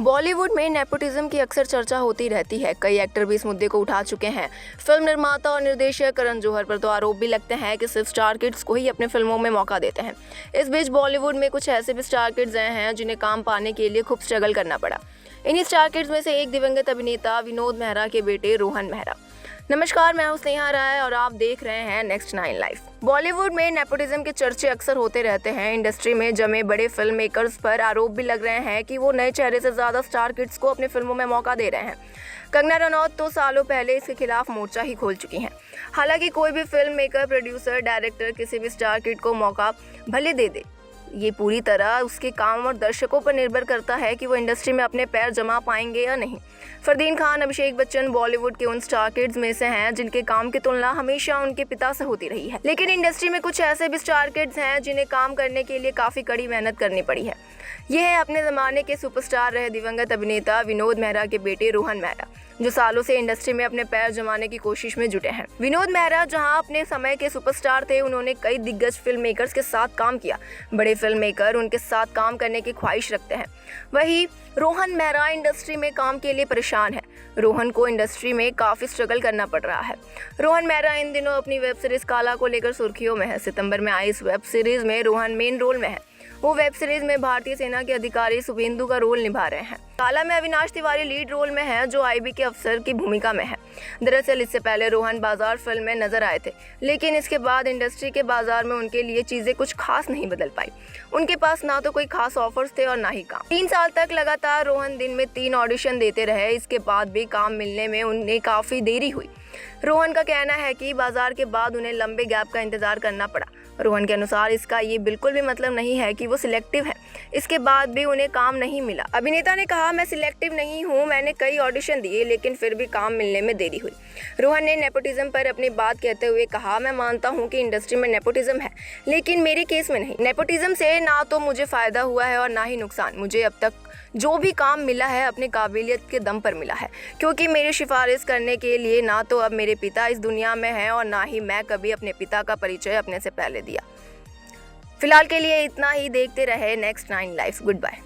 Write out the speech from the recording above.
बॉलीवुड में नेपोटिज्म की अक्सर चर्चा होती रहती है। कई एक्टर भी इस मुद्दे को उठा चुके हैं। फिल्म निर्माता और निर्देशक करण जौहर पर तो आरोप भी लगते हैं कि सिर्फ स्टार किड्स को ही अपने फिल्मों में मौका देते हैं। इस बीच बॉलीवुड में कुछ ऐसे भी स्टार किड्स हैं जिन्हें काम पाने के लिए खूब स्ट्रगल करना पड़ा। इन्हीं स्टार किड्स में से एक दिवंगत अभिनेता विनोद मेहरा के बेटे रोहन मेहरा। नमस्कार, मैं हूं स्नेहा राय और आप देख रहे हैं नेक्स्ट 9 लाइफ। बॉलीवुड में नेपोटिज्म के चर्चे अक्सर होते रहते हैं। इंडस्ट्री में जमे बड़े फिल्म मेकर्स पर आरोप भी लग रहे हैं कि वो नए चेहरे से ज्यादा स्टार किड्स को अपनी फिल्मों में मौका दे रहे हैं। कंगना रनौत तो सालों पहले इसके खिलाफ मोर्चा ही खोल चुकी हैं। हालांकि कोई भी फिल्म मेकर, प्रोड्यूसर, डायरेक्टर किसी भी स्टार किड को मौका भले दे, ये पूरी तरह उसके काम और दर्शकों पर निर्भर करता है कि वो इंडस्ट्री में अपने पैर जमा पाएंगे या नहीं। फरदीन खान, अभिषेक बच्चन बॉलीवुड के उन स्टार किड्स में से हैं जिनके काम की तुलना हमेशा उनके पिता से होती रही है। लेकिन इंडस्ट्री में कुछ ऐसे भी स्टार किड्स हैं जिन्हें काम करने के लिए काफ़ी कड़ी मेहनत करनी पड़ी है। ये है अपने ज़माने के सुपरस्टार रहे दिवंगत अभिनेता विनोद मेहरा के बेटे रोहन मेहरा, जो सालों से इंडस्ट्री में अपने पैर जमाने की कोशिश में जुटे हैं। विनोद मेहरा जहां अपने समय के सुपरस्टार थे, उन्होंने कई दिग्गज फिल्म मेकर्स के साथ काम किया। बड़े फिल्म मेकर उनके साथ काम करने की ख्वाहिश रखते हैं। वहीं रोहन मेहरा इंडस्ट्री में काम के लिए परेशान है। रोहन को इंडस्ट्री में काफ़ी स्ट्रगल करना पड़ रहा है। रोहन मेहरा इन दिनों अपनी वेब सीरीज काला को लेकर सुर्खियों में है। सितंबर में आई इस वेब सीरीज में रोहन मेन रोल में है। वो वेब सीरीज में भारतीय सेना के अधिकारी शुभेंदु का रोल निभा रहे हैं। काला में अविनाश तिवारी लीड रोल में है, जो आईबी के अफसर की भूमिका में है। दरअसल इससे पहले रोहन बाजार फिल्म में नजर आए थे, लेकिन इसके बाद इंडस्ट्री के बाजार में उनके लिए चीजें कुछ खास नहीं बदल पाई। उनके पास ना तो कोई खास ऑफर्स थे और ना ही काम। 3 साल तक लगातार रोहन दिन में 3 ऑडिशन देते रहे। इसके बाद भी काम मिलने में उन्हें काफी देरी हुई। रोहन का कहना है कि बाजार के बाद उन्हें लंबे गैप का इंतजार करना पड़ा। रोहन के अनुसार इसका ये बिल्कुल भी मतलब नहीं है कि वो सिलेक्टिव है। इसके बाद भी उन्हें काम नहीं मिला। अभिनेता ने कहा, मैं सिलेक्टिव नहीं हूँ, मैंने कई ऑडिशन दिए लेकिन फिर भी काम मिलने में देरी हुई। रोहन ने नेपोटिज्म पर अपनी बात कहते हुए कहा, मैं मानता हूँ कि इंडस्ट्री में नेपोटिज्म है, लेकिन मेरे केस में नहीं। नेपोटिज्म से ना तो मुझे फ़ायदा हुआ है और ना ही नुकसान। मुझे अब तक जो भी काम मिला है अपनी काबिलियत के दम पर मिला है, क्योंकि मेरी सिफारिश करने के लिए ना तो अब मेरे पिता इस दुनिया में हैं और ना ही मैं कभी अपने पिता का परिचय अपने से पहले दिया। फिलहाल के लिए इतना ही। देखते रहे नेक्स्ट 9 लाइफ। Good bye.